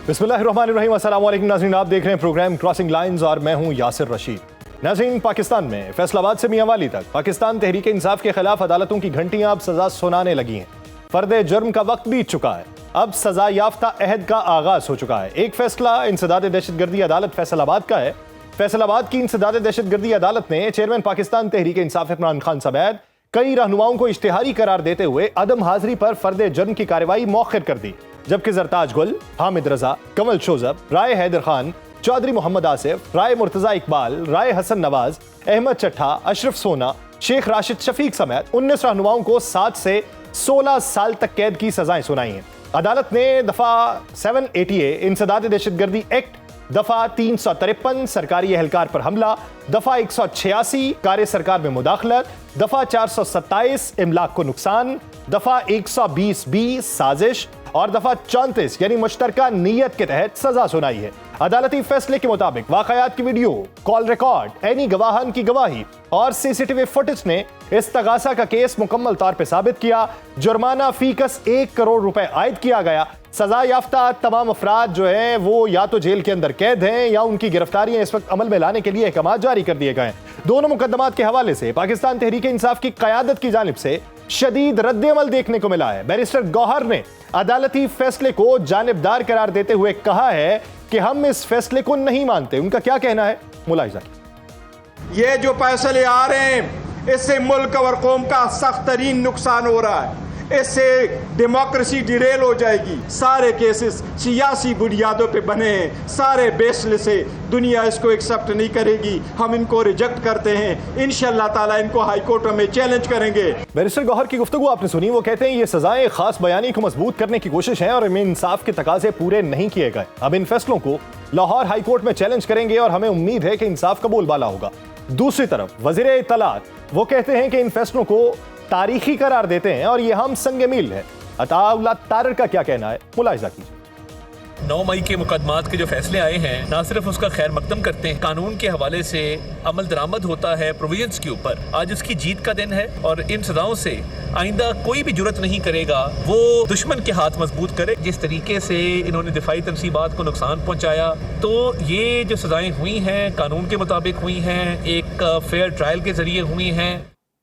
बिस्मिल्लाहिर्रहमानिर्रहीम, अस्सलाम वालेकुम नाज़रीन, आप देख रहे हैं प्रोग्राम क्रॉसिंग लाइंस और मैं हूं यासिर रशीद। नाज़रीन, पाकिस्तान में फैसलाबाद से मियांवाली तक पाकिस्तान तहरीक इंसाफ के खिलाफ अदालतों की घंटियां अब सजा सुनाने लगी हैं। फर्द जुर्म का वक्त बीत चुका है, अब सजा याफ्ता अहद का आगाज हो चुका है। एक फैसला इंसदाद दहशतगर्दी अदालत फैसलाबाद का है। फैसलाबाद की इंसदाद दहशतगर्दी अदालत ने चेयरमैन पाकिस्तान तहरीक इंसाफ इमरान खान समेत कई रहनुमाओं को इश्तिहारी करार देते हुए अदम हाजिरी पर फर्द जुर्म की कार्रवाई मौखर कर दी, जबकि जरताज गुल, हामिद रजा, कमल शोजब, राय हैदर खान, चौधरी मोहम्मद आसिफ, राय मुर्तजा इकबाल, राय हसन नवाज, अहमद चट्ठा, अशरफ सोना, शेख राशिद शफीक समेत 19 रहनुमाओं को 7 से 16 साल तक कैद की सजाएं सुनाई हैं। अदालत ने दफा 780A इंसदाद दहशतगर्दी एक्ट, दफा 353 सरकारी एहलकार पर हमला, दफा 186 कार्य सरकार में मुदाखलत, दफा 427 इमलाक को नुकसान, दफा 120B साजिश और दफा 34 यानी मुश्तरका नीयत के तहत सजा सुनाई है। अदालती फैसले के मुताबिक वाकयात की वीडियो, कॉल रिकॉर्ड, ऐनी गवाहान की गवाही और सीसीटीवी फुटेज ने इस तगासा का केस मुकम्मल तौर पर साबित किया। जुर्माना फीकस 1 करोड़ रुपए आयद किया गया। सजा याफ्ता तमाम अफराद जो है वो या तो जेल के अंदर कैद हैं या उनकी गिरफ्तारियां इस वक्त अमल में लाने के लिए अहकाम जारी कर दिए गए। दोनों मुकदमात के हवाले से पाकिस्तान तहरीक इंसाफ की क़यादत की जानिब से शदीद रद्द-ए-अमल देखने को मिला है। बैरिस्टर गौहर ने अदालती फैसले को जानिबदार करार देते हुए कहा है कि हम इस फैसले को नहीं मानते। उनका क्या कहना है, मुलाहिजा कीजिए। ये जो फैसले आ रहे हैं इससे मुल्क और कौम का सख्त तरीन नुकसान हो रहा है, इससे डेमोक्रेसी डिरेल हो जाएगी। सारे केसेस सियासी बुनियादों पे बने हैं, सारे बेसले से दुनिया इसको एक्सेप्ट नहीं करेगी, हम इनको रिजेक्ट करते हैं। इंशाअल्लाह ताला इनको हाई कोर्ट में चैलेंज करेंगे। बैरिस्टर गौहर की गुफ्तगू आपने सुनी। वो कहते हैं ये सजाएं खास बयानी को मजबूत करने की कोशिश है और इनमें इंसाफ के तकाजे पूरे नहीं किए गए। अब इन फैसलों को लाहौर हाई कोर्ट में चैलेंज करेंगे और हमें उम्मीद है कि इंसाफ का बोलबाला होगा। दूसरी तरफ वजीर इत्तलात वो कहते हैं कि इन फैसलों को तारीखी करार देते हैं और ये हम संग मील है। अताउल्लाह तारर का क्या कहना है, मुलाहिजा कीजिए। 9 मई के मुकदमात के जो फैसले आए हैं, ना सिर्फ उसका खैर मकदम करते हैं, कानून के हवाले से अमल दरामद होता है प्रोविजंस के ऊपर। आज उसकी जीत का दिन है और इन सजाओं से आइंदा कोई भी जुर्रत नहीं करेगा वो दुश्मन के हाथ मजबूत करे। जिस तरीके से इन्होंने दिफाई तनसीबात को नुकसान पहुंचाया, तो ये जो सजाएं हुई हैं कानून के मुताबिक हुई हैं, एक फेयर ट्रायल के जरिए हुई हैं।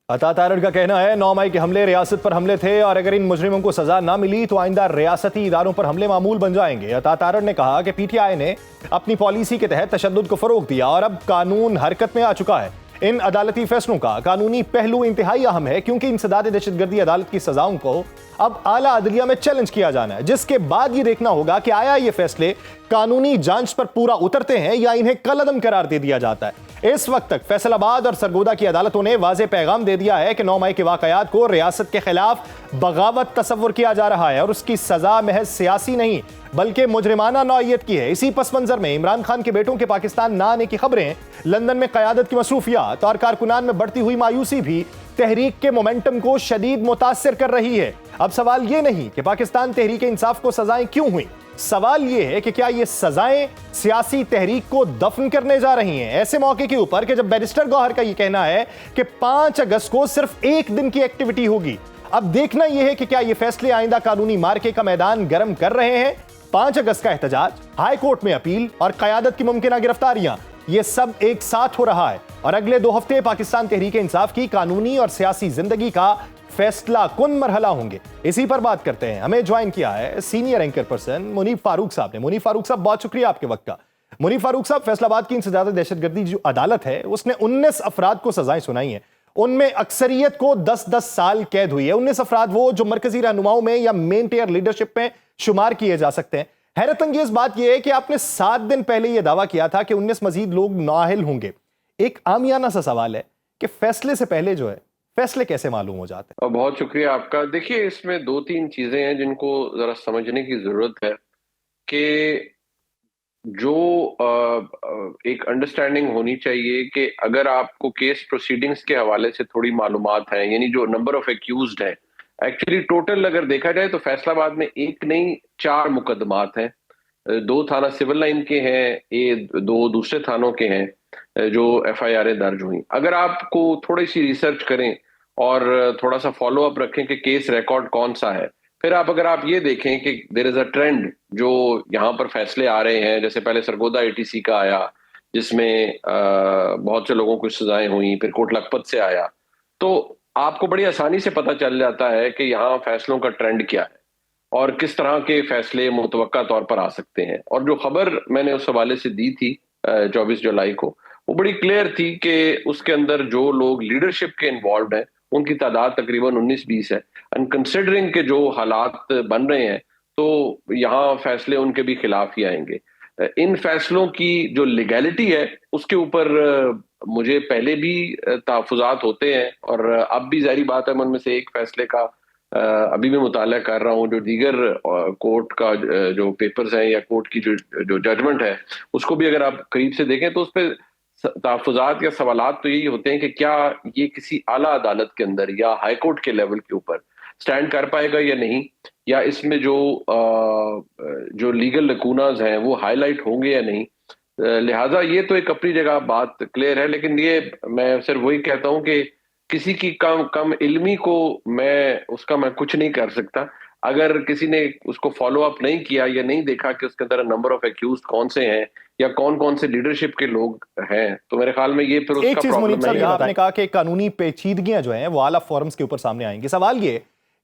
अता तारड़ का कहना है 9 मई के हमले रियासत पर हमले थे और अगर इन मुजरिमों को सजा ना मिली तो आइंदा रियासती इदारों पर हमले मामूल बन जाएंगे। अता तारड़ ने कहा कि पीटीआई ने अपनी पॉलिसी के तहत तशद्दुद को फरोग दिया और अब कानून हरकत में आ चुका है। इन अदालती फैसलों का कानूनी पहलू इंतहाई अहम है क्योंकि इंसदाद दहशतगर्दी अदालत की सजाओं को अब आला अदलिया में चैलेंज किया जाना है, जिसके बाद ये देखना होगा कि आया ये फैसले कानूनी जांच पर पूरा उतरते हैं या इन्हें कलअदम करार दे दिया जाता है। इस वक्त तक फैसलाबाद और सरगोदा की अदालतों ने वाज़ेह पैगाम दे दिया है कि 9 मई के वाकयात को रियासत के खिलाफ बगावत तस्वुर किया जा रहा है और उसकी सजा महज सियासी नहीं बल्कि मुजरिमाना नौइयत की है। इसी पस मंजर में इमरान खान के बेटों के पाकिस्तान न आने की खबरें, लंदन में क़यादत की मसरूफियात और कारकुनान में बढ़ती हुई मायूसी भी तहरीक के मोमेंटम को शदीद मुतासिर कर रही है। अब सवाल ये नहीं कि पाकिस्तान तहरीक इंसाफ को सजाएं क्यों हुई, सवाल यह है कि क्या ये सजाएं सियासी तहरीक को दफन करने जा रही हैं। ऐसे मौके के ऊपर कि जब बैरिस्टर गौहर का यह कहना है कि 5 अगस्त को सिर्फ एक दिन की एक्टिविटी होगी। अब देखना यह है कि क्या ये फैसले आइंदा कानूनी मार्के का मैदान गर्म कर रहे हैं। 5 अगस्त का एहतजाज, हाई कोर्ट में अपील और क़यादत की मुमकिन गिरफ्तारियां, ये सब एक साथ हो रहा है और अगले 2 हफ्ते पाकिस्तान तहरीक इंसाफ की कानूनी और सियासी जिंदगी का फैसला कुन मरहला होंगे। इसी पर बात करते हैं। हमें ज्वाइन किया है senior anchor person Munif Farooq साहब ने। मुनीफ फारूक साहब, बहुत शुक्रिया आपके वक्त का। मुनीफ फारूक साहब, फैसलाबाद की इंसदाद दहशतगर्दी जो अदालत है उसने 19 अफराद को सजाएं सुनाई हैं। उनमें अक्सरियत को 10-10 साल कैद हुई है। 19 अफराद वो जो मरकजी रहनुमाओं में या मेन टियर लीडरशिप में शुमार किए जा सकते हैं। हैरत अंगेज बात यह है कि आपने 7 दिन पहले यह दावा किया था कि 19 मजीद लोग नाअहल होंगे। एक आमियाना सा सवाल है कि फैसले से पहले जो है फैसले कैसे मालूम हो जाते हैं? बहुत शुक्रिया आपका। देखिए, इसमें 2-3 चीजें हैं जिनको जरा समझने की जरूरत है कि जो एक अंडरस्टैंडिंग होनी चाहिए कि अगर आपको केस प्रोसीडिंग्स के हवाले से थोड़ी मालूमात हैं, यानी जो नंबर ऑफ एक्यूज्ड हैं, एक्चुअली टोटल अगर देखा जाए तो फैसलाबाद में 1 नहीं 4 मुकदमात हैं। 2 थाना सिविल लाइन के हैं, 2 दूसरे थानों के हैं जो FIR दर्ज हुई। अगर आपको थोड़ी सी रिसर्च करें और थोड़ा सा फॉलो अप रखें कि केस रिकॉर्ड कौन सा है, پھر اگر آپ یہ دیکھیں کہ دیر از اے ٹرینڈ جو یہاں پر فیصلے آ رہے ہیں، جیسے پہلے سرگودا ATC کا آیا جس میں بہت سے لوگوں کو سزائیں ہوئیں، پھر کوٹ لکھپت سے آیا، تو آپ کو بڑی آسانی سے پتہ چل جاتا ہے کہ یہاں فیصلوں کا ٹرینڈ کیا ہے اور کس طرح کے فیصلے متوقع طور پر آ سکتے ہیں. اور جو خبر میں نے اس حوالے سے دی تھی 24 جولائی کو، وہ بڑی کلیئر تھی کہ اس کے اندر جو لوگ لیڈرشپ کے انوالوڈ ہیں ان کی تعداد تقریباً 19-20 ہے. اینڈ کنسیڈرنگ کہ جو حالات بن رہے ہیں تو یہاں فیصلے ان کے بھی خلاف ہی آئیں گے. ان فیصلوں کی جو لیگیلٹی ہے اس کے اوپر مجھے پہلے بھی تحفظات ہوتے ہیں، اور اب بھی ظاہری بات ہے، میں ان میں سے ایک فیصلے کا ابھی میں مطالعہ کر رہا ہوں، جو دیگر کورٹ کا جو پیپرز ہیں یا کورٹ کی جو ججمنٹ ہے اس کو بھی اگر آپ قریب سے دیکھیں تو اس پہ تحفظات یا سوالات تو یہی ہوتے ہیں کہ کیا یہ کسی اعلیٰ عدالت کے اندر یا ہائی کورٹ کے لیول کے اوپر سٹینڈ کر پائے گا یا نہیں، یا اس میں جو لیگل لکوناز ہیں وہ ہائی لائٹ ہوں گے یا نہیں. لہٰذا یہ تو ایک اپنی جگہ بات کلیئر ہے، لیکن یہ میں صرف وہی کہتا ہوں کہ کسی کی کم علمی کو میں کچھ نہیں کر سکتا. اگر کسی نے اس کو فالو اپ نہیں کیا یا نہیں دیکھا کہ اس کے اندر نمبر آف ایکیوزڈ کون سے ہیں یا کون سے لیڈرشپ کے لوگ ہیں، تو میرے خیال میں یہ پھر اس ایک کا چیز پرابلم منیب صاحب، نہیں یہاں ہے. آپ نے کہا کہ قانونی پیچیدگیاں جو ہیں وہ اعلیٰ فورمز کے اوپر سامنے آئیں گی. سوال یہ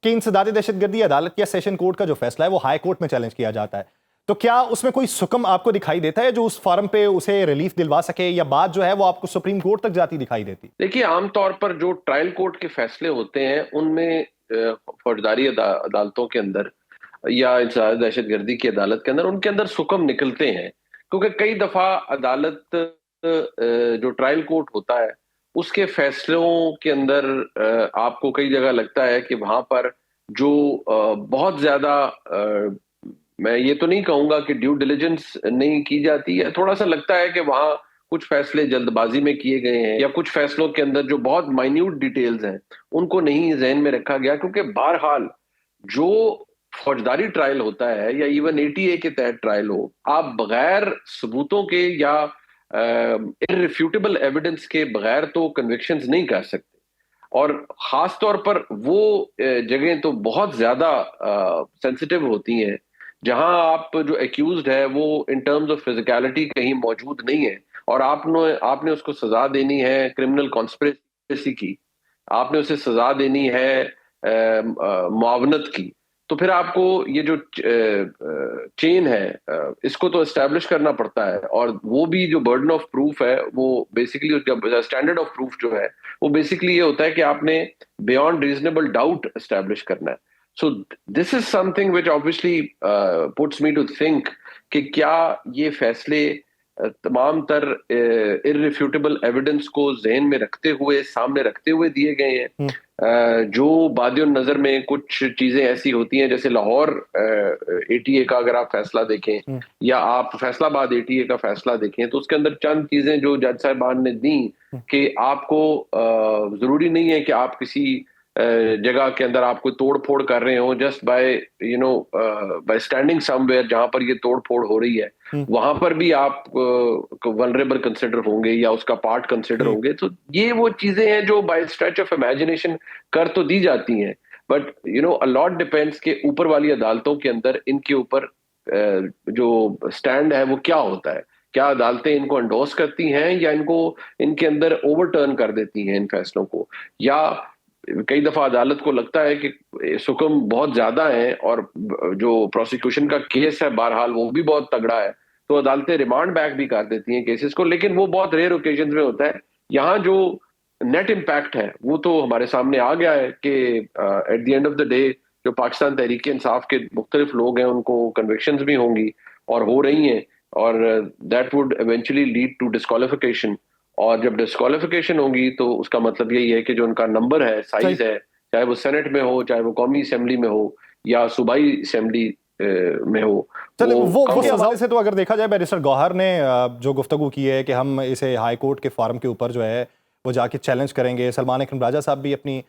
کہ انسداد دہشت گردی عدالت یا سیشن کورٹ کا جو فیصلہ ہے وہ ہائی کورٹ میں چیلنج کیا جاتا ہے، تو کیا اس میں کوئی سکم آپ کو دکھائی دیتا ہے جو اس فارم پہ اسے ریلیف دلوا سکے، یا بات جو ہے وہ آپ کو سپریم کورٹ تک جاتی دکھائی دیتی؟ دیکھیے، عام طور پر جو ٹرائل کورٹ کے فیصلے ہوتے ہیں ان میں فوجداری عدالتوں کے اندر یا انسداد دہشت گردی کی عدالت کے اندر ان کے اندر سکم نکلتے ہیں، کیونکہ کئی دفعہ عدالت جو ٹرائل کورٹ ہوتا ہے اس کے فیصلوں کے اندر آپ کو کئی جگہ لگتا ہے کہ وہاں پر جو بہت زیادہ میں یہ تو نہیں کہوں گا کہ ڈیو ڈیلیجنس نہیں کی جاتی ہے، تھوڑا سا لگتا ہے کہ وہاں کچھ فیصلے جلد بازی میں کیے گئے ہیں، یا کچھ فیصلوں کے اندر جو بہت مائنیوٹ ڈیٹیلز ہیں ان کو نہیں ذہن میں رکھا گیا. کیونکہ بہرحال جو فوجداری ٹرائل ہوتا ہے یا ایون ATA کے تحت ٹرائل ہو، آپ بغیر ثبوتوں کے یا irrefutable ایویڈنس کے بغیر تو کنوکشنز نہیں کر سکتے. اور خاص طور پر وہ جگہیں تو بہت زیادہ سینسیٹیو ہوتی ہیں جہاں آپ جو ایکیوزڈ ہے وہ ان ٹرمز آف فزیکلٹی کہیں موجود نہیں ہے، اور آپ نے اس کو سزا دینی ہے کرمنل کانسپریسی کی، آپ نے اسے سزا دینی ہے معاونت کی. تو پھر آپ کو یہ جو چین ہے اس کو تو اسٹیبلش کرنا پڑتا ہے، اور وہ بھی جو برڈن آف پروف ہے وہ بیسیکلی اسٹینڈرڈ آف پروف جو ہے وہ بیسیکلی یہ ہوتا ہے کہ آپ نے بیانڈ ریزنیبل ڈاؤٹ اسٹیبلش کرنا ہے. So this is something which obviously puts me to think کہ کیا یہ فیصلے تمام تر irrefutable ایویڈنس کو ذہن میں رکھتے ہوئے سامنے رکھتے ہوئے دیے گئے ہیں. جو بادی النظر میں کچھ چیزیں ایسی ہوتی ہیں، جیسے لاہور ATA کا اگر آپ فیصلہ دیکھیں یا آپ فیصل آباد ATA کا فیصلہ دیکھیں تو اس کے اندر چند چیزیں جو جج صاحبان نے دیں کہ آپ کو ضروری نہیں ہے کہ آپ کسی جگہ کے اندر آپ کو توڑ پھوڑ کر رہے ہوں just by standing some where جہاں پر یہ توڑ پھوڑ ہو رہی ہے، وہاں پر بھی آپ ولنریبل کنسیڈر ہوں گے یا اس کا پارٹ کنسیڈر ہوں گے. تو یہ وہ چیزیں ہیں جو بائی اسٹریچ آف امیجنیشن کر تو دی جاتی ہیں، بٹ a lot depends کہ اوپر والی عدالتوں کے اندر ان کے اوپر جو اسٹینڈ ہے وہ کیا ہوتا ہے. کیا عدالتیں ان کو انڈورس کرتی ہیں یا ان کے اندر اوور ٹرن کر دیتی ہیں ان فیصلوں کو، یا کئی دفعہ عدالت کو لگتا ہے کہ سکم بہت زیادہ ہیں اور جو پروسیکیوشن کا کیس ہے بہرحال وہ بھی بہت تگڑا ہے، تو عدالتیں ریمانڈ بیک بھی کر دیتی ہیں کیسز کو. لیکن وہ بہت ریئر اوکیزنز میں ہوتا ہے. یہاں جو نیٹ امپیکٹ ہے وہ تو ہمارے سامنے آ گیا ہے کہ at the end of the day جو پاکستان تحریک انصاف کے مختلف لوگ ہیں ان کو کنوکشنز بھی ہوں گی اور ہو رہی ہیں، اور that would eventually lead to disqualification. اور جب ڈسکوالیفیکیشن ہوگی تو اس کا مطلب یہی ہے کہ جو ان کا نمبر ہے، سائز ہے، چاہے وہ سینٹ میں ہو، چاہے وہ قومی اسمبلی میں ہو یا صوبائی اسمبلی میں ہو. وہ حوالے سے تو اگر دیکھا جائے بیرسٹر گوہر نے جو گفتگو کی ہے کہ ہم اسے ہائی کورٹ کے فارم کے اوپر جو ہے وہ جا کے چیلنج کریں گے، سلمان اکرم راجہ صاحب بھی اپنی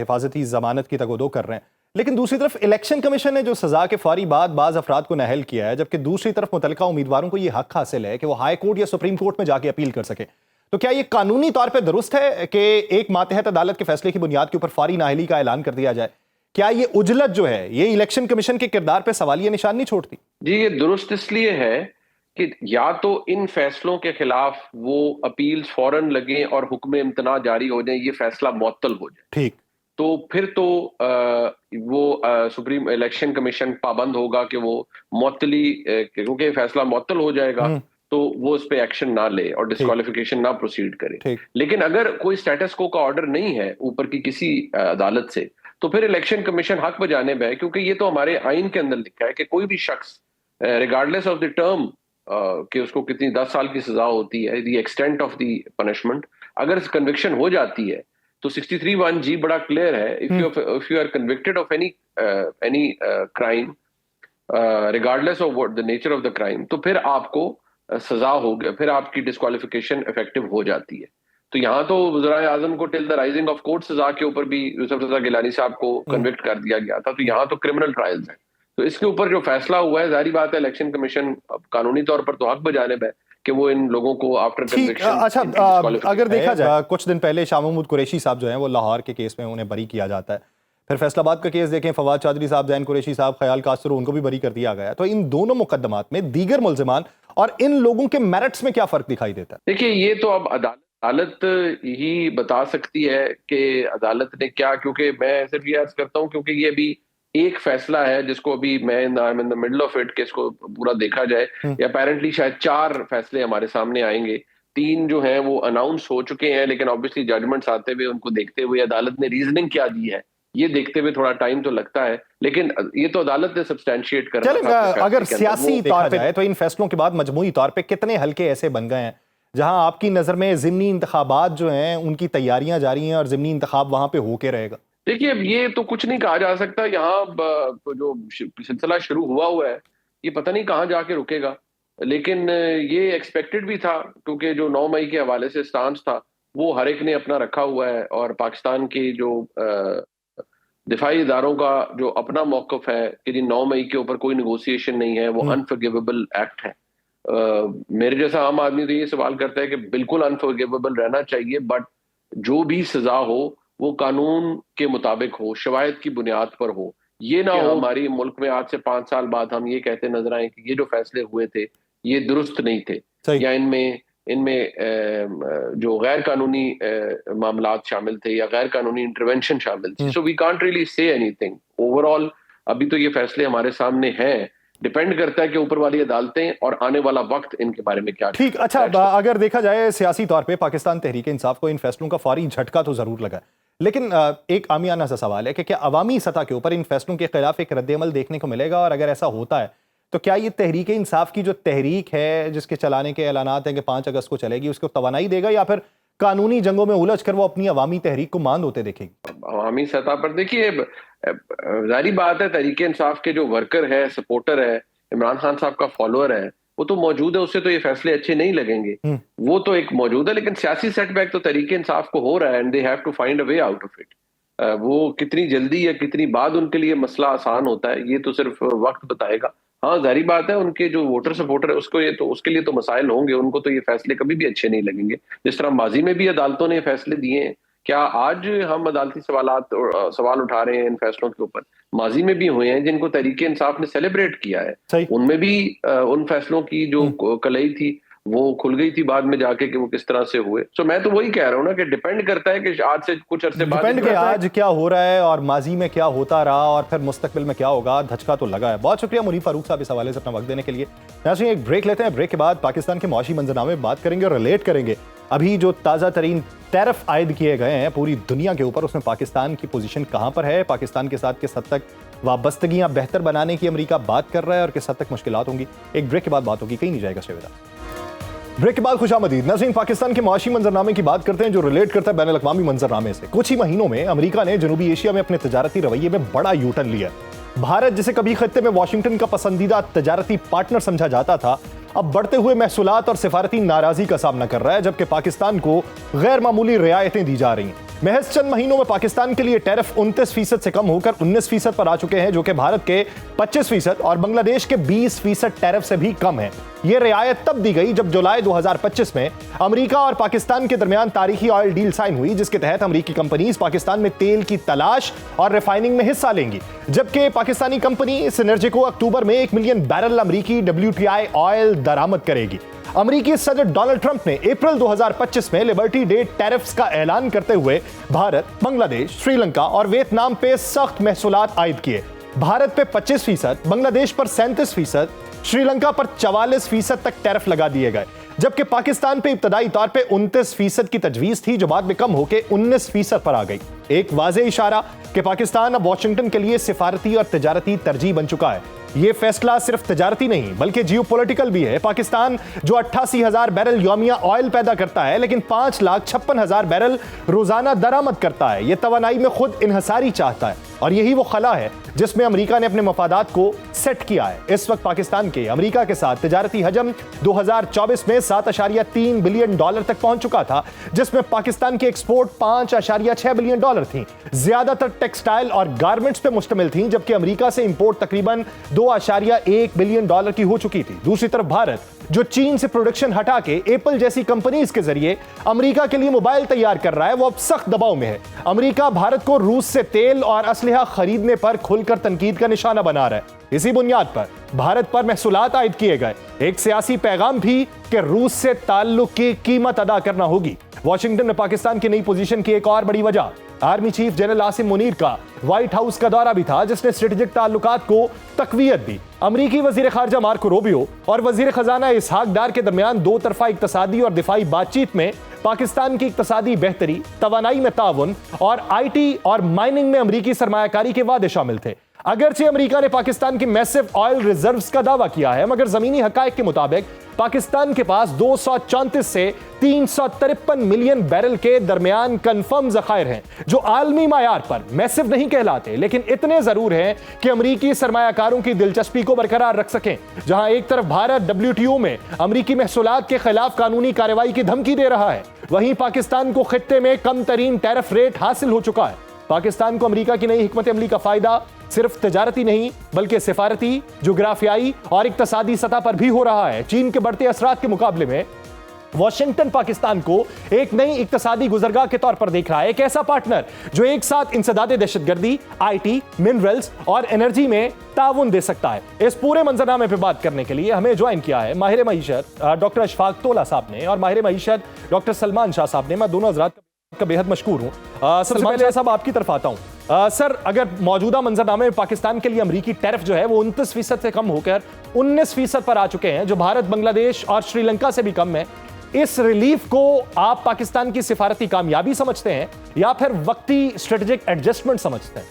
حفاظتی ضمانت کی تگ و دو کر رہے ہیں. لیکن دوسری طرف الیکشن کمیشن نے جو سزا کے فوری بعد بعض افراد کو نااہل کیا ہے، جبکہ دوسری طرف متعلقہ امیدواروں کو یہ حق حاصل ہے کہ وہ ہائی کورٹ یا سپریم کورٹ میں جا کے اپیل کر سکیں. تو کیا یہ قانونی طور پہ درست ہے کہ ایک ماتحت عدالت کے فیصلے کی بنیاد کے اوپر فوری نااہلی کا اعلان کر دیا جائے، کیا یہ اجلت جو ہے یہ الیکشن کمیشن کے کردار پہ سوالیہ نشان نہیں چھوڑتی؟ جی یہ درست اس لیے ہے کہ یا تو ان فیصلوں کے خلاف وہ اپیلز فوراً لگیں اور حکم امتناع جاری ہو جائیں، یہ فیصلہ معطل ہو جائے، ٹھیک، تو پھر تو وہ سپریم الیکشن کمیشن پابند ہوگا کہ وہ معطلی، کیونکہ فیصلہ معطل ہو جائے گا تو وہ اس پہ ایکشن نہ لے اور ڈسکوالیفیکیشن نہ پروسیڈ کرے۔ لیکن اگر کوئی اسٹیٹس کو کا آرڈر نہیں ہے اوپر کی کسی عدالت سے، تو پھر الیکشن کمیشن حق بجانب ہے، کیونکہ یہ تو ہمارے آئین کے اندر لکھا ہے کہ کوئی بھی شخص ریگارڈلیس آف دی ٹرم کہ اس کو کتنی 10 سال کی سزا ہوتی ہے، the extent of the punishment, اگر کنوکشن ہو جاتی ہے تو 63(1)(g) بڑا کلیئر ہے، if you are convicted of any crime regardless of what the nature of the crime، تو پھر آپ کو سزا ہو گیا، پھر آپ کی ڈسکوالیفیکیشن افیکٹو ہو جاتی ہے۔ تو یہاں تو وزرائے اعظم کو ٹل دا رائزنگ آف کورٹ سزا کے اوپر بھی یوسف رضا گیلانی صاحب کو کنوکٹ کر دیا گیا تھا، تو یہاں تو کرمنل ٹرائلز ہیں، تو اس کے اوپر جو فیصلہ ہوا ہے ظاہری بات ہے الیکشن کمیشن قانونی طور پر تو حق بجانب ہے کہ وہ ان لوگوں کو آفٹر کنوکشن۔ اچھا، اگر دیکھا جائے کچھ دن پہلے شاہ محمود قریشی صاحب جو ہیں وہ لاہور کے کیس میں انہیں بری کیا جاتا ہے، پھر فیصل آباد کا کیس دیکھیں، فواد چودھری صاحب، زین قریشی صاحب، خیال کاسرو، ان کو بھی بری کر دیا گیا ہے، تو ان دونوں مقدمات میں دیگر ملزمان اور ان لوگوں کے میرٹس میں کیا فرق دکھائی دیتا ہے؟ دیکھیے یہ تو اب عدالت ہی بتا سکتی ہے کہ عدالت نے کیا، کیونکہ میں صرف یہ عرض کرتا ہوں کیونکہ یہ ابھی ایک فیصلہ ہے جس کو ابھی میں ان دا مڈل آف اٹ کہ اس کو پورا دیکھا جائے، یا اپیرنٹلی شاید 4 فیصلے ہمارے سامنے آئیں گے، 3 جو ہیں وہ اناؤنس ہو چکے ہیں، لیکن آبویسلی ججمنٹس آتے ہوئے ان کو دیکھتے ہوئے عدالت نے ریزننگ کیا دی ہے یہ دیکھتے ہوئے تھوڑا ٹائم تو لگتا ہے، لیکن یہ تو عدالت نے سبسٹینشیٹ کرنا تھا۔ اگر سیاسی طور پہ جائے تو ان فیصلوں کے بعد مجموعی طور پہ کتنے حلقے ایسے بن گئے ہیں جہاں آپ کی نظر میں ضمنی انتخابات جو ہیں ان کی تیاریاں جاری ہیں اور ضمنی انتخاب وہاں پہ ہو کے رہے گا؟ دیکھیے اب یہ تو کچھ نہیں کہا جا سکتا، یہاں جو سلسلہ شروع ہوا ہے یہ پتہ نہیں کہاں جا کے رکے گا، لیکن یہ ایکسپیکٹڈ بھی تھا کیونکہ جو 9 مئی کے حوالے سے سٹانس تھا وہ ہر ایک نے اپنا رکھا ہوا ہے، اور پاکستان کے جو دفاعی اداروں کا جو اپنا موقف ہے کہ جی 9 مئی کے اوپر کوئی نیگوسیشن نہیں ہے، وہ انفرگیویبل ایکٹ ہے۔ میرے جیسا عام آدمی تو یہ سوال کرتا ہے کہ بالکل انفرگیویبل رہنا چاہیے، بٹ جو بھی سزا ہو وہ قانون کے مطابق ہو، شواہد کی بنیاد پر ہو، یہ نہ ہو ہماری ملک میں آج سے 5 سال بعد ہم یہ کہتے نظر آئیں کہ یہ جو فیصلے ہوئے تھے یہ درست نہیں تھے، یا ان میں جو غیر قانونی معاملات شامل تھے یا غیر قانونی انٹرونشن شامل تھی۔ So we can't really say anything overall, ابھی تو یہ فیصلے ہمارے سامنے ہیں، ڈیپینڈ کرتا ہے کہ اوپر والی عدالتیں اور آنے والا وقت ان کے بارے میں کیا۔ ٹھیک، اچھا اگر دیکھا جائے سیاسی طور پہ پاکستان تحریک انصاف کو ان فیصلوں کا فوری جھٹکا تو ضرور لگا، لیکن ایک عامیانہ سا سوال ہے کہ کیا عوامی سطح کے اوپر ان فیصلوں کے خلاف ایک رد عمل دیکھنے کو ملے گا، اور اگر ایسا ہوتا ہے تو کیا یہ تحریک انصاف کی جو تحریک ہے جس کے چلانے کے اعلانات ہیں کہ 5 اگست کو چلے گی، اس کو توانائی دے گا، یا پھر قانونی جنگوں میں الجھ کر وہ اپنی عوامی تحریک کو ماند ہوتے دیکھے گی؟ عوامی سطح پر دیکھیے ظاہری بات ہے تحریک انصاف کے جو ورکر ہے، سپورٹر ہے، عمران خان صاحب کا فالوور ہے، وہ تو موجود ہے، اس سے تو یہ فیصلے اچھے نہیں لگیں گے، وہ تو ایک موجود ہے، لیکن سیاسی سیٹ بیک تو تحریک انصاف کو ہو رہا ہے، and they have to find a way out of it. وہ کتنی جلدی یا کتنی بعد ان کے لیے مسئلہ آسان ہوتا ہے یہ تو صرف وقت بتائے گا۔ ہاں ظاہری بات ہے ان کے جو ووٹر سپورٹر ہے اس کے لیے تو مسائل ہوں گے، ان کو تو یہ فیصلے کبھی بھی اچھے نہیں لگیں گے، جس طرح ماضی میں بھی عدالتوں نے فیصلے دیے ہیں۔ کیا آج ہم عدالتی سوال اٹھا رہے ہیں ان فیصلوں کے اوپر، ماضی میں بھی ہوئے ہیں جن کو تحریک انصاف نے سیلیبریٹ کیا ہے، ان میں بھی ان فیصلوں کی جو کلئی تھی وہ کھل گئی تھی بعد میں جا کے کہ وہ کس طرح سے ہوئے۔ سو میں تو وہی کہہ رہا ہوں نا کہ ڈیپینڈ کرتا ہے کہ آج سے کچھ عرصے بعد ڈیپینڈ کہ آج کیا ہو رہا ہے اور ماضی میں کیا ہوتا رہا اور پھر مستقبل میں کیا ہوگا، دھچکا تو لگا ہے۔ بہت شکریہ منیب فاروق صاحب اس حوالے سے اپنا وقت دینے کے لیے۔ ناظرین ایک بریک لیتے ہیں، بریک کے بعد پاکستان کے معاشی منظرنامے میں بات کریں گے اور ریلیٹ کریں گے ابھی جو تازہ ترین ٹیرف عائد کیے گئے ہیں پوری دنیا کے اوپر، اس میں پاکستان کی پوزیشن کہاں پر ہے، پاکستان کے ساتھ کس حد تک وابستگیاں بہتر بنانے کی امریکہ بات کر رہا ہے اور کس حد تک مشکلات ہوں گی۔ ایک بریک کے بعد بات ہوگی، کہیں نہیں جائے گا شیویدہ۔ بریک کے بعد خوش آمدید ناظرین، پاکستان کے معاشی منظرنامے کی بات کرتے ہیں جو ریلیٹ کرتا ہے بین الاقوامی منظرنامے سے۔ کچھ ہی مہینوں میں امریکہ نے جنوبی ایشیا میں اپنے تجارتی رویے میں بڑا یو ٹرن لیا۔ بھارت جسے کبھی خطے میں واشنگٹن کا پسندیدہ تجارتی پارٹنر سمجھا جاتا تھا، اب بڑھتے ہوئے محصولات اور سفارتی ناراضی کا سامنا کر رہا ہے، جبکہ پاکستان کو غیر معمولی رعایتیں دی جا رہی ہیں۔ महज चंद महीनों में पाकिस्तान के लिए टैरिफ 29% से कम होकर 19% पर आ चुके हैं, जो कि भारत के 25% और बांग्लादेश के 20% टैरिफ से भी कम है। यह रियायत तब दी गई जब जुलाई 2025 में अमेरिका और पाकिस्तान के दरमियान तारीखी ऑयल डील साइन हुई, जिसके तहत अमेरिकी कंपनीज पाकिस्तान में तेल की तलाश और रिफाइनिंग में हिस्सा लेंगी, जबकि पाकिस्तानी कंपनी सिनर्जिको अक्टूबर में 1 मिलियन बैरल अमेरिकी WTI ऑयल दरामद करेगी। अमेरिकी सदर डोनाल्ड ट्रंप ने अप्रैल 2025 में लिबर्टी डे टैरिफ्स का ऐलान करते हुए भारत, बांग्लादेश, श्रीलंका और वियतनाम पे सख्त महसूलात आयद किए। भारत पे 25%, बांग्लादेश पर 37%, श्रीलंका पर 44% तक टैरिफ लगा दिए गए, जबकि पाकिस्तान पे इब्तदाई तौर पे 29% की तजवीज थी, जो बाद में कम होकर 19% पर आ गई। एक वाज़ेह इशारा कि पाकिस्तान अब वाशिंगटन के लिए सिफारती और तिजारती तरजीह बन चुका है। यह फैसला सिर्फ तिजारती नहीं बल्कि जियोपॉलिटिकल भी है। पाकिस्तान जो 88,000 बैरल यौमिया ऑयल पैदा करता है, लेकिन 5,56,000 बैरल रोजाना दरामद करता है। यह तवानाई में खुद इन्हसारी चाहता है और यही वो खला है जिसमें अमेरिका ने अपने मफादात को सेट किया है। इस वक्त पाकिस्तान के अमेरिका के साथ तिजारती हजम 2024 में $7.3 बिलियन तक पहुंच चुका था, जिसमें पाकिस्तान की एक्सपोर्ट $5.6 बिलियन थी। ज्यादातर टेक्सटाइल और गारमेंट्स पे मुश्तमिल थी, जबकि अमेरिका से इंपोर्ट तकरीबन $2.1 बिलियन की हो चुकी थी। दूसरी तरफ भारत, जो चीन से प्रोडक्शन हटा के एप्पल जैसी कंपनीज के जरिए अमेरिका के लिए मोबाइल तैयार कर रहा है, वो अब सख्त दबाव में है। अमेरिका भारत को रूस से तेल और असलहा खरीदने पर खुलकर तनकीद का निशाना बना रहा है। इसी बुनियाद पर भारत पर महसूलात आयद किए गए। एक सियासी पैगाम भी कि रूस से ताल्लुक की कीमत अदा करना होगी। वॉशिंगटन में पाकिस्तान की नई पोजीशन की एक और बड़ी वजह army chief general Asim Munir का व्हाइट हाउस का दौरा भी था, जिसने स्ट्रेटेजिक ताल्लुकात को तकवीयत दी। अमेरिकी वजीर खारजा मार्को रूबियो और वजीर खजाना इसहाक डार के दरमियान दो तरफा इक्तसादी और दिफाई बातचीत में पाकिस्तान की इक्तसादी बेहतरी, तवानाई में ताउन और IT और माइनिंग में अमेरिकी सरमायाकारी के वादे शामिल थे। अगरचे अमेरिका ने पाकिस्तान की मैसिव ऑयल रिजर्व्स का दावा किया है, मगर जमीनी हकायक के मुताबिक पाकिस्तान के पास 234 से 353 मिलियन बैरल के दरमियान कंफर्म ज़खायर हैं, जो आलमी मायार पर मैसिव नहीं कहलाते, लेकिन इतने जरूर हैं कि अमेरिकी सरमायाकारों की दिलचस्पी को बरकरार रख सकें। जहां एक तरफ भारत WTO में अमेरिकी महसूलात के खिलाफ कानूनी कार्रवाई की धमकी दे रहा है, वहीं पाकिस्तान को खित्ते में कम तरीन टैरिफ रेट हासिल हो चुका है। पाकिस्तान को अमेरिका की नई हिकमत अमली का फायदा सिर्फ तिजारती नहीं बल्कि सिफारती, जोग्राफियाई और इक्तसादी सतह पर भी हो रहा है। चीन के बढ़ते असरात के मुकाबले में वॉशिंगटन पाकिस्तान को एक नई इक्तसादी गुजरगाह के तौर पर देख रहा है, एक ऐसा पार्टनर जो एक साथ इंसदादे दहशतगर्दी, IT, मिनरल्स और एनर्जी में ताउन दे सकता है। इस पूरे मंजरनामे पे बात करने के लिए हमें ज्वाइन किया है माहिर मईशत डॉक्टर अशफाक तोला साहब ने और माहिर मईशत डॉक्टर सलमान शाह साहब ने। मैं दोनों हजरात का बेहद मशकूर हूँ। सबसे पहले साहब आपकी तरफ आता हूँ। सर, अगर मौजूदा मंजरनामे में पाकिस्तान के लिए अमेरिकी टैरिफ जो है वो 29% से कम होकर 19% पर आ चुके हैं, जो भारत, बांग्लादेश और श्रीलंका से भी कम है, इस रिलीफ को आप पाकिस्तान की सिफारती कामयाबी समझते हैं या फिर वक्ती स्ट्रेटेजिक एडजस्टमेंट समझते हैं?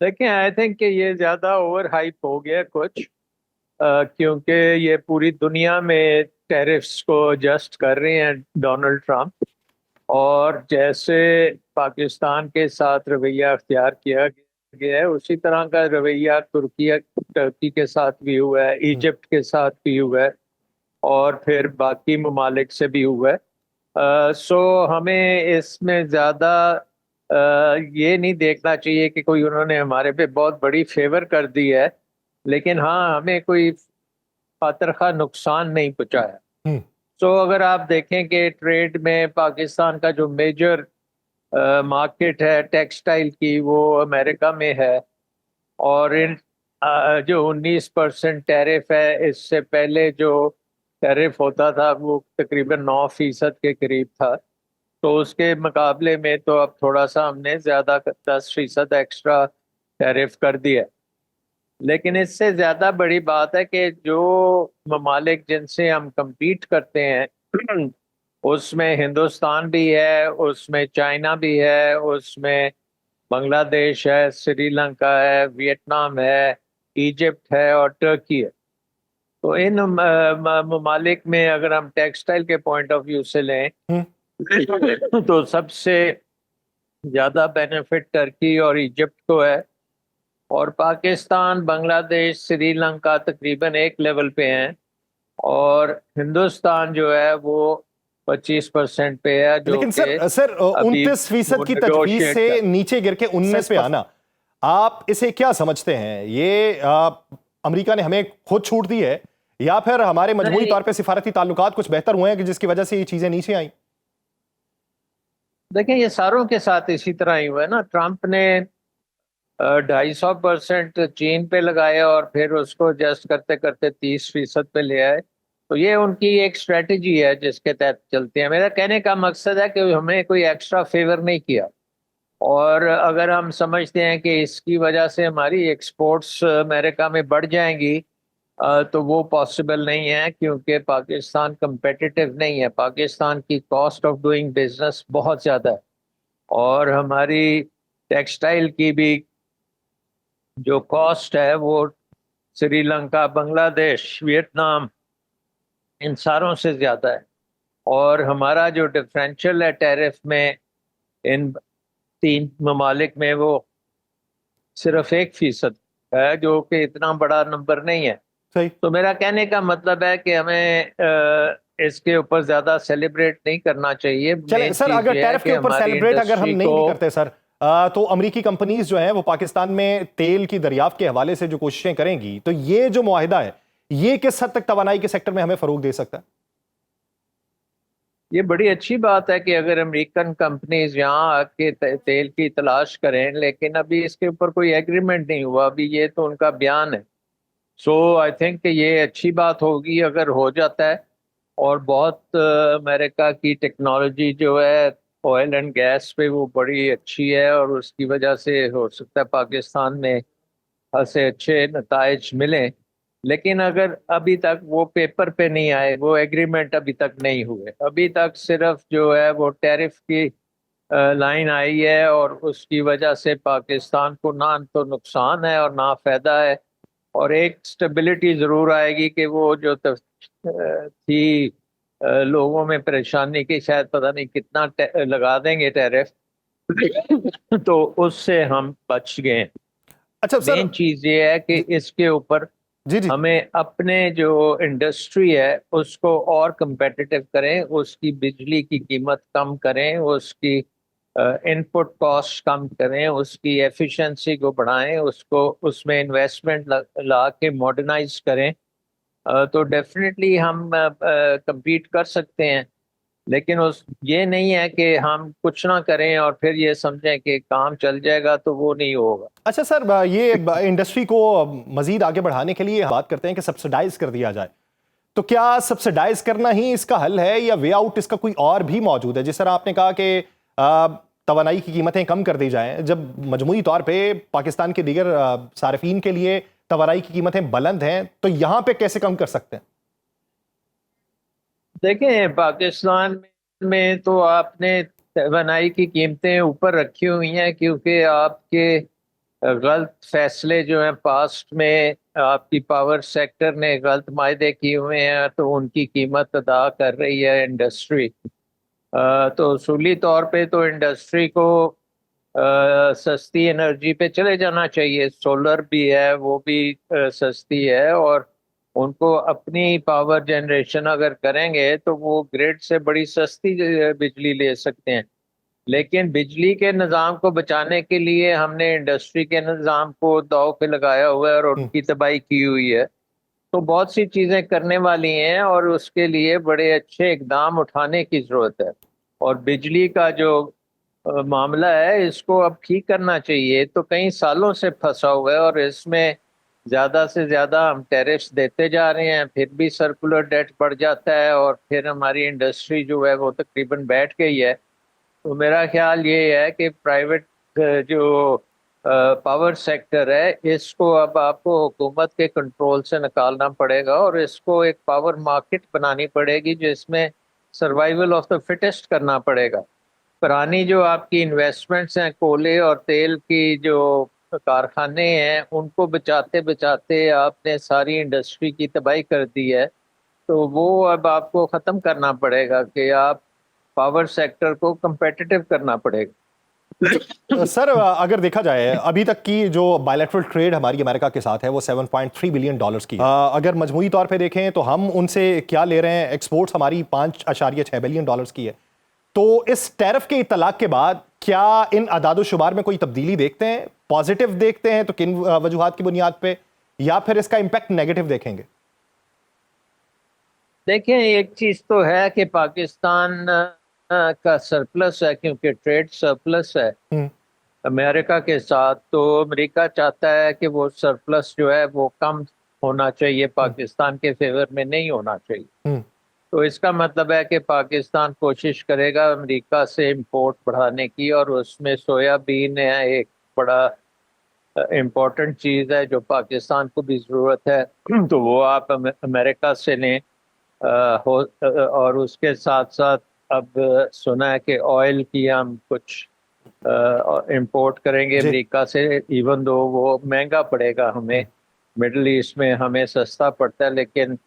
देखिए, आई थिंक कि ये ज़्यादा ओवर हाइप हो गया कुछ, क्योंकि ये पूरी दुनिया में टैरिफ्स को एडजस्ट कर रहे हैं डोनाल्ड ट्रंप, और जैसे पाकिस्तान के साथ रवैया अख्तियार किया गया है उसी तरह का रवैया तुर्की के साथ भी हुआ है, इजिप्ट के साथ भी हुआ है और फिर बाकी ममालिक से भी हुआ है। सो हमें इसमें ज़्यादा ये नहीं देखना चाहिए कि कोई उन्होंने हमारे पे बहुत बड़ी फेवर कर दी है, लेकिन हाँ, हमें कोई फातरखा नुकसान नहीं पहुँचाया। सो अगर आप देखें कि ट्रेड में पाकिस्तान का जो मेजर मार्केट है टेक्सटाइल की, वो अमेरिका में है, और इन जो 19% टैरिफ है, इससे पहले जो टैरिफ होता था वो तकरीबन 9% के करीब था, तो उसके मुकाबले में तो अब थोड़ा सा हमने ज़्यादा 10% एक्स्ट्रा टैरिफ कर दिया। लेकिन इससे ज़्यादा बड़ी बात है कि जो ममालिक जिनसे हम compete करते हैं उसमें हिंदुस्तान भी है, उसमें चाइना भी है, उसमें बांग्लादेश है, श्रीलंका है, वियतनाम है, इजिप्ट है और टर्की है। तो इन ममालिक में अगर हम टेक्सटाइल के पॉइंट ऑफ व्यू से लें तो सबसे ज़्यादा बेनिफिट टर्की और इजिप्ट को है, और पाकिस्तान, बांग्लादेश, श्रीलंका तकरीबन एक लेवल पे हैं, और हिंदुस्तान जो है वो 25% पे है, जो लेकिन सर अभी 29% की तजवीज से नीचे गिर के 19 पे आना, आप इसे क्या समझते हैं? ये अमेरिका ने हमें खुद छूट दी है या फिर हमारे मजमूई तौर पे सिफारती ताल्लुकात कुछ बेहतर हुए हैं कि जिसकी वजह से ये चीजें नीचे आई? देखिए, ये सारों के साथ इसी तरह ही हुआ है ना। ट्रंप ने 250% चीन पे लगाया और फिर उसको एडजस्ट करते करते 30% पे ले आए। तो ये उनकी एक स्ट्रेटजी है जिसके तहत चलते हैं। मेरा कहने का मकसद है कि हमें कोई एक्स्ट्रा फेवर नहीं किया, और अगर हम समझते हैं कि इसकी वजह से हमारी एक्सपोर्ट्स अमेरिका में बढ़ जाएंगी, तो वो पॉसिबल नहीं है, क्योंकि पाकिस्तान competitive नहीं है। पाकिस्तान की कॉस्ट ऑफ डूइंग बिजनेस बहुत ज़्यादा है, और हमारी टेक्सटाइल की भी जो कॉस्ट है वो श्रीलंका, बांग्लादेश, वियतनाम, इन सारों से ज़्यादा है। और हमारा जो डिफरेंशियल है टैरिफ में इन 3 ममालिक में, वो सिर्फ 1% है, जो कि इतना बड़ा नंबर नहीं है। सही। तो मेरा कहने का मतलब है कि हमें इसके ऊपर ज्यादा सेलिब्रेट नहीं करना चाहिए। चले सर, अगर टैरिफ के ऊपर सेलिब्रेट अगर हम नहीं भी करते सर, तो अमेरिकी कंपनीज जो हैं वो पाकिस्तान में तेल की दरियाफ्त के हवाले से जो कोशिशें करेंगी, तो ये जो मुआहिदा है ये किस हद तक तवानाई के सेक्टर में हमें फरोग दे सकता है? ये बड़ी अच्छी बात है कि अगर अमेरिकन कंपनीज यहाँ आके तेल की तलाश करें, लेकिन अभी इसके ऊपर कोई एग्रीमेंट नहीं हुआ। अभी ये तो उनका बयान है। सो आई थिंक कि ये अच्छी बात होगी अगर हो जाता है। और बहुत अमेरिका की टेक्नोलॉजी जो है ऑयल एंड गैस पे, वो बड़ी अच्छी है, और उसकी वजह से हो सकता है पाकिस्तान में ऐसे अच्छे नताइज मिलें। लेकिन अगर अभी तक वो पेपर पे नहीं आए, वो एग्रीमेंट अभी तक नहीं हुए, अभी तक सिर्फ जो है वो टैरिफ की लाइन आई है, और उसकी वजह से पाकिस्तान को ना तो नुकसान है और ना फायदा है। और एक स्टेबिलिटी ज़रूर आएगी कि वो जो थी लोगों में परेशानी की, शायद पता नहीं कितना लगा देंगे टैरिफ, तो उससे हम बच गए। अच्छा सर, मेन चीज़ ये है कि इसके ऊपर जी जी, हमें अपने जो इंडस्ट्री है उसको और competitive करें, उसकी बिजली की कीमत कम करें, उसकी इनपुट कॉस्ट कम करें, उसकी एफिशिएंसी को बढ़ाएं, उसको उसमें इन्वेस्टमेंट ला के मॉडर्नाइज करें, तो डेफिनेटली हम compete कर सकते हैं। लेकिन ये नहीं है कि हम कुछ ना करें और फिर ये समझें कि काम चल जाएगा, तो वो नहीं होगा। अच्छा सर, ये इंडस्ट्री को मजीद आगे बढ़ाने के लिए बात करते हैं कि सब्सिडाइज कर दिया जाए, तो क्या सब्सिडाइज करना ही इसका हल है या वे आउट इसका कोई और भी मौजूद है? जिस तरह आपने कहा कि तवानाई की कीमतें कम कर दी जाएं, जब मजमूई तौर पे पाकिस्तान के दीगर सार्फिन के लिए तवानाई की कीमतें बुलंद हैं, तो यहाँ पे कैसे कम कर सकते हैं? देखें, पाकिस्तान में तो आपने तवानाई की कीमतें ऊपर रखी हुई हैं, क्योंकि आपके गलत फैसले जो हैं पास्ट में, आपकी पावर सेक्टर ने गलत मायदे किए हुए हैं, तो उनकी कीमत अदा कर रही है इंडस्ट्री। तो उसूली तौर पे तो इंडस्ट्री को सस्ती एनर्जी पे चले जाना चाहिए। सोलर भी है, वो भी सस्ती है, और उनको अपनी पावर जनरेशन अगर करेंगे तो वो ग्रिड से बड़ी सस्ती बिजली ले सकते हैं। लेकिन बिजली के निज़ाम को बचाने के लिए हमने इंडस्ट्री के निज़ाम को दांव पे लगाया हुआ है और उनकी तबाही की हुई है। तो बहुत सी चीज़ें करने वाली हैं, और उसके लिए बड़े अच्छे इकदाम उठाने की ज़रूरत है। और बिजली का जो मामला है, इसको अब ठीक करना चाहिए। तो कई सालों से फंसा हुआ है, और इसमें ज़्यादा से ज़्यादा हम टैरिफ्स देते जा रहे हैं, फिर भी सर्कुलर डेट बढ़ जाता है, और फिर हमारी इंडस्ट्री जो है वो तकरीबन बैठ गई है। तो मेरा ख्याल ये है कि प्राइवेट जो पावर सेक्टर है, इसको अब आपको हुकूमत के कंट्रोल से निकालना पड़ेगा, और इसको एक पावर मार्केट बनानी पड़ेगी, जिसमें सर्वाइवल ऑफ द फिटेस्ट करना पड़ेगा। पुरानी जो आपकी इन्वेस्टमेंट्स हैं, कोयले और तेल की जो कारखाने हैं, उनको बचाते बचाते आपने सारी इंडस्ट्री की तबाही कर दी है। तो वो अब आपको ख़त्म करना पड़ेगा कि आप पावर सेक्टर को competitive करना पड़ेगा। सर अगर देखा जाए अभी तक की जो बायलैटरल ट्रेड हमारी अमेरिका के साथ है वो $7.3 बिलियन की है। अगर मजमूई तौर पे देखें तो हम उनसे क्या ले रहे हैं, एक्सपोर्ट्स हमारी $5.6 बिलियन की है। तो इस टैरिफ के इतलाक के बाद क्या इन अदाद शुमार में कोई तब्दीली देखते हैं, पॉजिटिव देखते हैं तो किन वजूहात की बुनियाद पे, या फिर इसका इम्पैक्ट नेगेटिव देखेंगे? देखें, एक चीज तो है कि पाकिस्तान का सरप्लस है, क्योंकि ट्रेड सरप्लस है अमेरिका के साथ। तो अमेरिका चाहता है कि वो सरप्लस जो है वो कम होना चाहिए, पाकिस्तान के फेवर में नहीं होना चाहिए। तो इसका मतलब है कि पाकिस्तान कोशिश करेगा अमेरिका से इंपोर्ट बढ़ाने की, और उसमें सोयाबीन है एक बड़ा इम्पोर्टेंट चीज़ है जो पाकिस्तान को भी ज़रूरत है। तो वो आप अमेरिका से लें। और उसके साथ साथ अब सुना है कि ऑयल की हम कुछ इंपोर्ट करेंगे अमेरिका से, इवन दो वो महंगा पड़ेगा हमें, मिडल ईस्ट में हमें सस्ता पड़ता है, लेकिन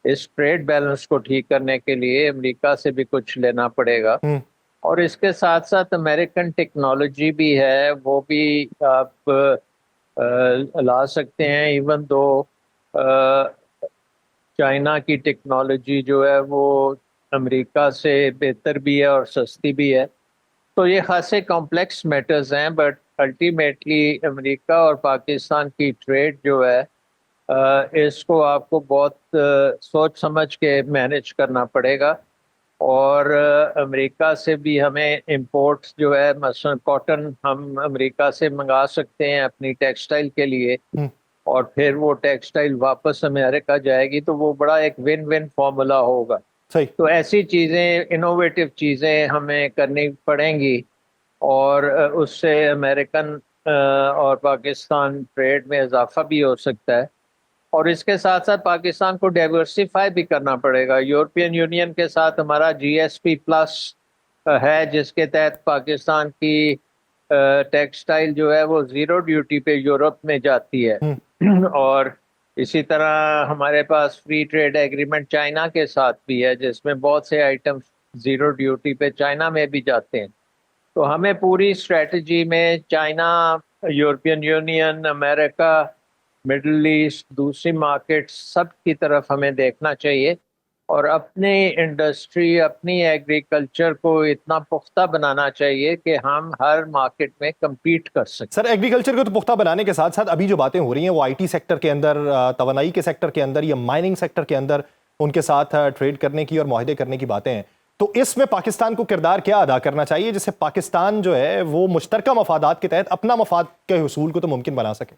इस ट्रेड बैलेंस को ठीक करने के लिए अमेरिका से भी कुछ लेना पड़ेगा। और इसके साथ साथ अमेरिकन टेक्नोलॉजी भी है, वो भी आप ला सकते हैं, इवन दो चाइना की टेक्नोलॉजी जो है वो अमेरिका से बेहतर भी है और सस्ती भी है। तो ये खासे कॉम्प्लेक्स मैटर्स हैं, बट अल्टीमेटली अमेरिका और पाकिस्तान की ट्रेड जो है इसको आपको बहुत सोच समझ के मैनेज करना पड़ेगा। और अमेरिका से भी हमें इंपोर्ट्स जो है, मसलन कॉटन हम अमेरिका से मंगा सकते हैं अपनी टेक्सटाइल के लिए, और फिर वो टेक्सटाइल वापस अमेरिका जाएगी, तो वो बड़ा एक विन विन फॉर्मूला होगा। सही। तो ऐसी चीज़ें, इनोवेटिव चीज़ें हमें करनी पड़ेंगी, और उससे अमेरिकन और पाकिस्तान ट्रेड में इजाफा भी हो सकता है। और इसके साथ साथ पाकिस्तान को डाइवर्सिफाई भी करना पड़ेगा। यूरोपियन यूनियन के साथ हमारा GSP प्लस है, जिसके तहत पाकिस्तान की टेक्सटाइल जो है वो ज़ीरो ड्यूटी पे यूरोप में जाती है। और इसी तरह हमारे पास फ्री ट्रेड एग्रीमेंट चाइना के साथ भी है, जिसमें बहुत से आइटम्स ज़ीरो ड्यूटी पे चाइना में भी जाते हैं। तो हमें पूरी स्ट्रेटजी में China, European union, America, middle east, दूसरी मार्केट्स, सब की तरफ हमें देखना चाहिए, और अपनी इंडस्ट्री, अपनी एग्रीकल्चर को इतना पुख्ता बनाना चाहिए कि हम हर मार्केट में compete कर सकें। सर, एग्रीकल्चर को तो पुख्ता बनाने के साथ साथ अभी जो बातें हो रही हैं वो IT सेक्टर के अंदर, तवानाई के सेक्टर के अंदर या माइनिंग सेक्टर के अंदर उनके साथ ट्रेड करने की और मुआहदे करने की बातें हैं। तो इसमें पाकिस्तान को किरदार क्या अदा करना चाहिए जिससे पाकिस्तान जो है वो मुश्तरका मफादात के तहत अपना मफाद के हुसूल को तो मुमकिन बना सके?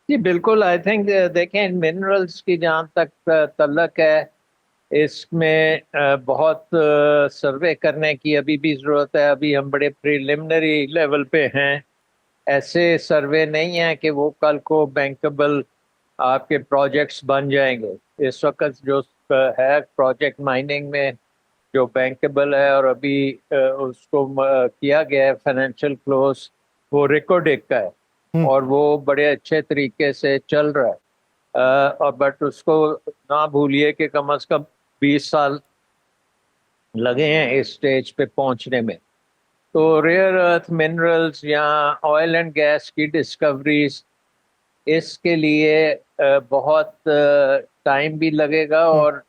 जी बिल्कुल, आई थिंक देखें, मिनरल्स की जहाँ तक तल्लक है, इसमें बहुत सर्वे करने की अभी भी ज़रूरत है। अभी हम बड़े प्रिलिमिनरी लेवल पे हैं, ऐसे सर्वे नहीं है कि वो कल को बैंकेबल आपके प्रोजेक्ट्स बन जाएंगे। इस वक्त जो है प्रोजेक्ट माइनिंग में जो बैंकेबल है, और अभी उसको किया गया है फाइनेंशियल क्लोज, वो रिकॉर्डिक का है और वो बड़े अच्छे तरीके से चल रहा है। और बट उसको ना भूलिए कि कम से कम 20 साल लगे हैं इस स्टेज पे पहुंचने में। तो रेयर अर्थ मिनरल्स या ऑयल एंड गैस की डिस्कवरीज, इसके लिए बहुत टाइम भी लगेगा, और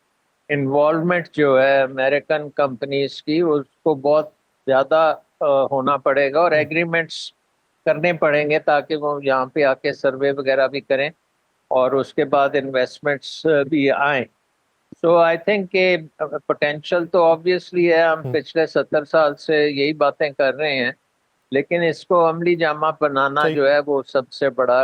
इन्वॉल्वमेंट जो है अमेरिकन कंपनीज की उसको बहुत ज़्यादा होना पड़ेगा, और एग्रीमेंट्स करने पड़ेंगे ताकि वो यहाँ पे आके सर्वे वगैरह भी करें और उसके बाद इन्वेस्टमेंट्स भी आए। सो आई थिंक के पोटेंशियल तो ऑब्वियसली है, हम पिछले 70 साल से यही बातें कर रहे हैं, लेकिन इसको अमली जामा बनाना जो है वो सबसे बड़ा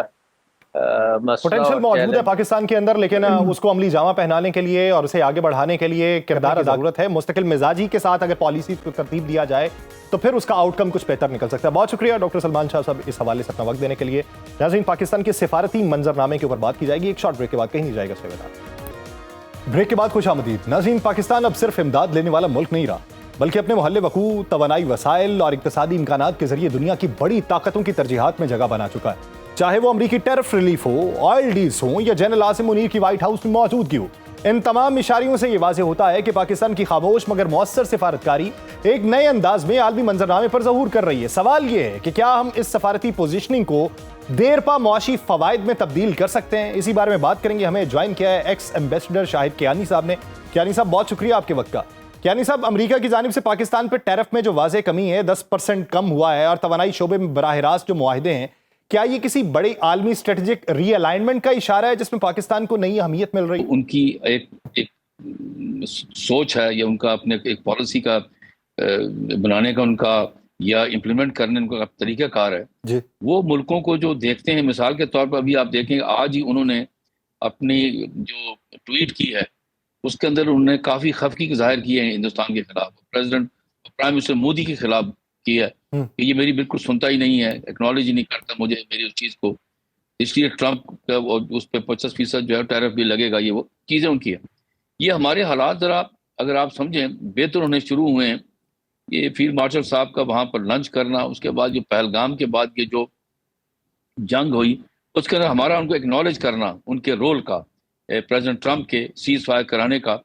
मसला। पोटेंशियल मौजूद है पाकिस्तान के अंदर, लेकिन उसको अमली जामा पहनाने के लिए और उसे आगे बढ़ाने के लिए किरदार ज़रूरत है। मुस्तकिल मिजाजी के साथ अगर पॉलिसी को तरतीब दिया जाए तो फिर उसका आउटकम कुछ बेहतर निकल सकता है। बहुत शुक्रिया डॉक्टर सलमान शाह साहब इस हवाले से अपना वक्त देने के लिए। नाज़रीन, पाकिस्तान के सिफारती मंजरनामे के ऊपर बात की जाएगी। एक शॉर्ट ब्रेक के बाद कहीं नहीं जाएगा सेवेदार। ब्रेक के बाद खुशामदीद। नाज़रीन, पाकिस्तान अब सिर्फ इमदाद लेने वाला मुल्क नहीं रहा, बल्कि अपने मोहल्ले वकू, तवानाई वसाइल और इक्तसादी इम्कानात के जरिए दुनिया की बड़ी ताकतों की तरजीहात में जगह बना चुका है। चाहे वो अमरीकी टेरिफ रिलीफ हो, ऑयल डील्स हो या जनरल आसिम मुनीर की व्हाइट हाउस में मौजूदगी हो, ان تمام اشاریوں سے یہ واضح ہوتا ہے کہ پاکستان کی خاموش مگر مؤثر سفارتکاری ایک نئے انداز میں عالمی منظرنامے پر ظہور کر رہی ہے۔ سوال یہ ہے کہ کیا ہم اس سفارتی پوزیشننگ کو دیر پا معاشی فوائد میں تبدیل کر سکتے ہیں؟ اسی بارے میں بات کریں گے۔ ہمیں جوائن کیا ہے ایکس ایمبیسڈر شاہد کیانی صاحب نے۔ کیانی صاحب بہت شکریہ آپ کے وقت کا۔ کیانی صاحب، امریکہ کی جانب سے پاکستان پر ٹیرف میں جو واضح کمی ہے 10% کم ہوا ہے، اور توانائی شعبے میں براہ راست جو معاہدے ہیں، کیا یہ کسی بڑی عالمی اسٹریٹجک ری الائنمنٹ کا اشارہ ہے جس میں پاکستان کو نئی اہمیت مل رہی ہے؟ ان کی ایک سوچ ہے یا ان کا اپنے ایک پالیسی کا بنانے کا ان کا یا امپلیمنٹ کرنے کا طریقہ کار ہے جی۔ وہ ملکوں کو جو دیکھتے ہیں، مثال کے طور پر ابھی آپ دیکھیں آج ہی انہوں نے اپنی جو ٹویٹ کی ہے اس کے اندر انہوں نے کافی خفگی ظاہر کی ہے ہندوستان کے خلاف، پریزیڈنٹ پرائم منسٹر مودی کے خلاف کی ہے کہ یہ میری بالکل سنتا ہی نہیں ہے، ایکنالوج ہی نہیں کرتا مجھے میری اس چیز کو، اس لیے ٹرمپ کا اس پہ 50% جو ہے ٹیرف بھی لگے گا۔ یہ وہ چیزیں ان کی ہے۔ یہ ہمارے حالات ذرا اگر آپ سمجھیں بہتر ہونے شروع ہوئے ہیں۔ یہ فیلڈ مارشل صاحب کا وہاں پر لنچ کرنا، اس کے بعد جو پہلگام کے بعد یہ جو جنگ ہوئی اس کے اندر ہمارا ان کو ایکنالج کرنا ان کے رول کا، پریزیڈنٹ ٹرمپ کے سیز فائر کرانے کا،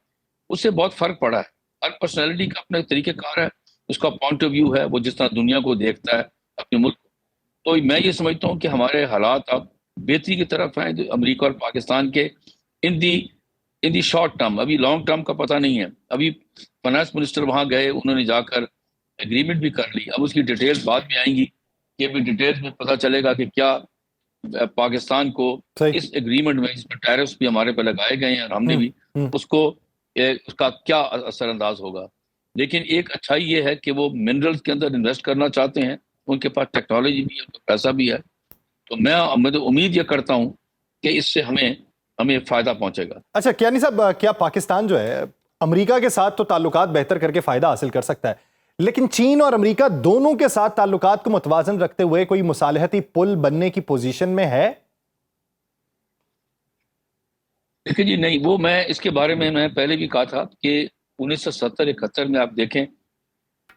اس سے بہت فرق پڑا ہے۔ ہر پرسنالٹی کا اپنا طریقہ کار ہے، اس کا پوائنٹ آف ویو ہے، وہ جس طرح دنیا کو دیکھتا ہے اپنے ملک کو۔ تو میں یہ سمجھتا ہوں کہ ہمارے حالات اب بہتری کی طرف ہیں امریکہ اور پاکستان کے ان دی شارٹ ٹرم۔ ابھی لانگ ٹرم کا پتہ نہیں ہے۔ ابھی فائنانس منسٹر وہاں گئے، انہوں نے جا کر ایگریمنٹ بھی کر لی، اب اس کی ڈیٹیلز بعد میں آئیں گی کہ ابھی ڈیٹیلز میں پتہ چلے گا کہ کیا پاکستان کو اس ایگریمنٹ میں جس پر ٹیرفز بھی ہمارے پہ لگائے گئے ہیں اور ہم نے بھی اس کا کیا اثر انداز ہوگا۔ لیکن ایک اچھائی یہ ہے کہ وہ منرلز کے اندر انویسٹ کرنا چاہتے ہیں، ان کے پاس ٹیکنالوجی بھی ہے، ان کا پیسہ بھی ہے، تو میں امید یہ کرتا ہوں کہ اس سے ہمیں فائدہ پہنچے گا۔ اچھا کیانی صاحب، کیا پاکستان جو ہے امریکہ کے ساتھ تو تعلقات بہتر کر کے فائدہ حاصل کر سکتا ہے، لیکن چین اور امریکہ دونوں کے ساتھ تعلقات کو متوازن رکھتے ہوئے کوئی مصالحتی پل بننے کی پوزیشن میں ہے؟ دیکھیں جی، نہیں، وہ میں اس کے بارے میں پہلے بھی کہا تھا کہ 1970-71 میں آپ دیکھیں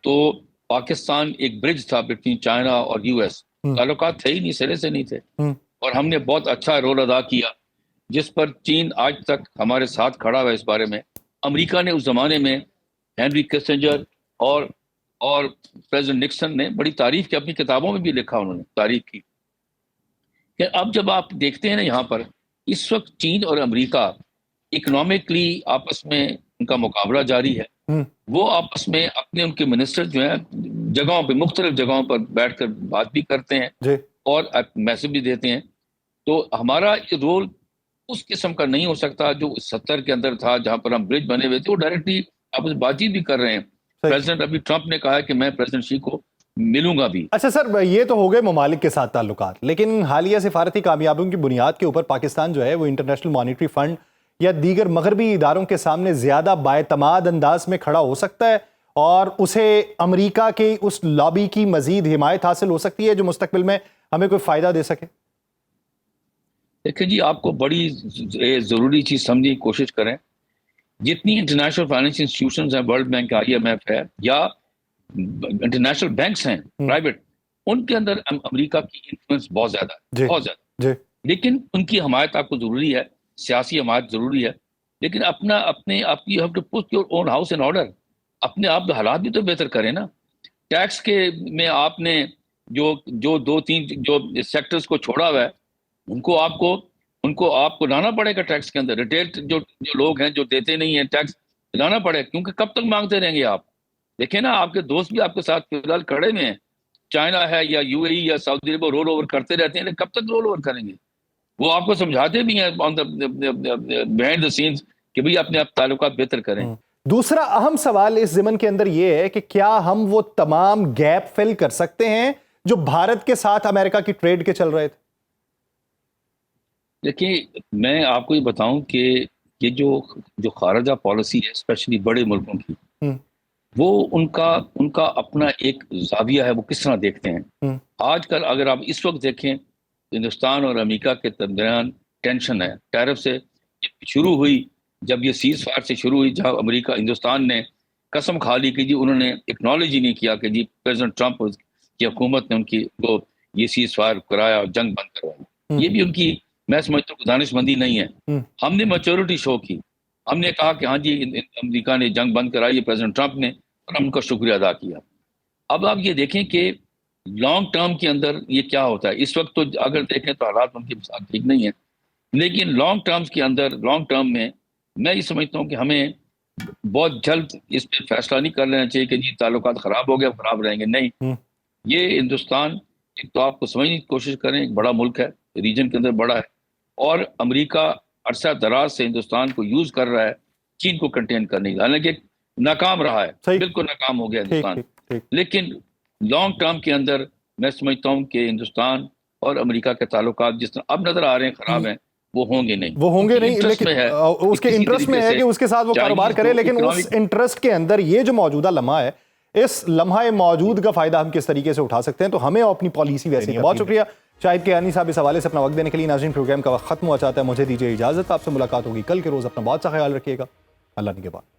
تو پاکستان ایک برج تھا بٹوین چائنا اور یو ایس، تعلقات تھے ہی نہیں، سرے سے نہیں تھے، اور ہم نے بہت اچھا رول ادا کیا جس پر چین آج تک ہمارے ساتھ کھڑا ہوا۔ اس بارے میں امریکہ نے اس زمانے میں ہینری کسنجر اور پریزیڈنٹ نکسن نے بڑی تعریف کی، اپنی کتابوں میں بھی لکھا انہوں نے تعریف کی کہ اب جب آپ دیکھتے ہیں نا یہاں پر اس وقت چین اور امریکہ اکنامکلی آپس میں ان کا مقابلہ جاری ہے، وہ آپس میں اپنے ان کے منسٹر جو ہیں جگہوں پہ مختلف جگہوں پر بیٹھ کر بات بھی کرتے ہیں اور میسج بھی دیتے ہیں۔ تو ہمارا یہ رول اس قسم کا نہیں ہو سکتا جو 70 کے اندر تھا جہاں پر ہم برج بنے ہوئے تھے، وہ ڈائریکٹلی آپس بات چیت بھی کر رہے ہیں۔ پریزیڈنٹ ابھی ٹرمپ نے کہا ہے کہ میں پریزیڈنٹ شی کو ملوں گا بھی۔ اچھا سر، یہ تو ہو گئے ممالک کے ساتھ تعلقات، لیکن حالیہ سفارتی کامیابیوں کی بنیاد کے اوپر پاکستان جو ہے وہ انٹرنیشنل مانیٹری فنڈ یا دیگر مغربی اداروں کے سامنے زیادہ بااعتماد انداز میں کھڑا ہو سکتا ہے، اور اسے امریکہ کے اس لابی کی مزید حمایت حاصل ہو سکتی ہے جو مستقبل میں ہمیں کوئی فائدہ دے سکے۔ دیکھیں جی، آپ کو بڑی ضروری چیز سمجھنے کی کوشش کریں، جتنی انٹرنیشنل فائنینشل انسٹیٹیوشنز ہیں، world bank, I M F ہے یا انٹرنیشنل بینکس ہیں پرائیویٹ، ان کے اندر امریکہ کی انفلوئنس بہت زیادہ ہے، بہت زیادہ۔ لیکن ان کی حمایت آپ کو ضروری ہے، سیاسی حمایت ضروری ہے، لیکن آپ you have to put your own house in order, اپنے آپ حالات بھی تو بہتر کریں نا۔ ٹیکس کے میں آپ نے جو 2-3 جو سیکٹرز کو چھوڑا ہوا ہے ان کو آپ کو لانا پڑے گا ٹیکس کے اندر۔ ریٹیل جو لوگ ہیں جو دیتے نہیں ہیں ٹیکس لانا پڑے گا، کیونکہ کب تک مانگتے رہیں گے آپ؟ دیکھیں نا، آپ کے دوست بھی آپ کے ساتھ فی الحال کھڑے میں ہیں، چائنا ہے یا یو اے ای یا سعودی عرب، رول اوور کرتے رہتے ہیں، لیکن کب تک رول اوور کریں گے؟ وہ آپ کو سمجھاتے بھی ہیں بہائنڈ دا سینز کہ بھئی اپنے آپ تعلقات بہتر کریں۔ دوسرا اہم سوال اس ضمن کے اندر یہ ہے کہ کیا ہم وہ تمام گیپ فل کر سکتے ہیں جو بھارت کے ساتھ امریکہ کی ٹریڈ کے چل رہے تھے؟ دیکھیں، میں آپ کو یہ بتاؤں کہ یہ جو خارجہ پالیسی ہے اسپیشلی بڑے ملکوں کی، وہ ان کا اپنا ایک زاویہ ہے، وہ کس طرح دیکھتے ہیں۔ آج کل اگر آپ اس وقت دیکھیں ہندوستان اور امریکہ کے درمیان ٹینشن ہے، ٹیرف سے شروع ہوئی، جب یہ سیز فائر سے شروع ہوئی، جہاں ہندوستان نے قسم کھا لی کہ جی انہوں نے اکنالج ہی نہیں کیا کہ جی پریزیڈنٹ ٹرمپ کی حکومت نے ان کی وہ یہ سیز فائر کرایا اور جنگ بند کروایا۔ یہ بھی ان کی میں سمجھتا ہوں دانش مندی نہیں ہے۔ ہم نے میچورٹی شو کی، ہم نے کہا کہ ہاں جی امریکہ نے جنگ بند کرائی ہے پریزیڈنٹ ٹرمپ نے، اور ہم ان کا شکریہ ادا کیا. اب آپ یہ دیکھیں کہ لانگ ٹرم کے اندر یہ کیا ہوتا ہے. اس وقت تو اگر دیکھیں تو حالات ان کی مثال ٹھیک نہیں ہے، لیکن لانگ ٹرمز کے اندر، لانگ ٹرم میں میں یہ سمجھتا ہوں کہ ہمیں بہت جلد اس پہ فیصلہ نہیں کر لینا چاہیے کہ جی تعلقات خراب ہو گئے خراب رہیں گے. نہیں، یہ ہندوستان ایک تو آپ کو سمجھنے کی کوشش کریں، ایک بڑا ملک ہے، ریجن کے اندر بڑا ہے، اور امریکہ عرصہ دراز سے ہندوستان کو یوز کر رہا ہے چین کو کنٹین کرنے کا، حالانکہ ناکام رہا ہے، بالکل ناکام ہو گیا ہندوستان. لیکن لانگ ٹرم کے اندر میں سمجھتا ہوں کہ ہندوستان اور امریکہ کے تعلقات جس طرح اب نظر آ رہے ہیں خراب ہیں، وہ ہوں گے نہیں، لیکن اس کے انٹرسٹ میں ہے کہ اس کے ساتھ وہ کاروبار کرے. لیکن اس انٹرسٹ کے اندر یہ جو موجودہ لمحہ ہے، اس لمحہ موجود کا فائدہ ہم کس طریقے سے اٹھا سکتے ہیں، تو ہمیں اپنی پالیسی ویسے ہی. بہت شکریہ شاہد کیانی صاحب اس حوالے سے اپنا وقت دینے کے لیے. ناظرین پروگرام کا وقت ختم ہوا چاہتا ہے، مجھے دیجیے اجازت. آپ سے ملاقات ہوگی کل کے روز. اپنا بہت سا خیال رکھیے گا. اللہ نگہبان.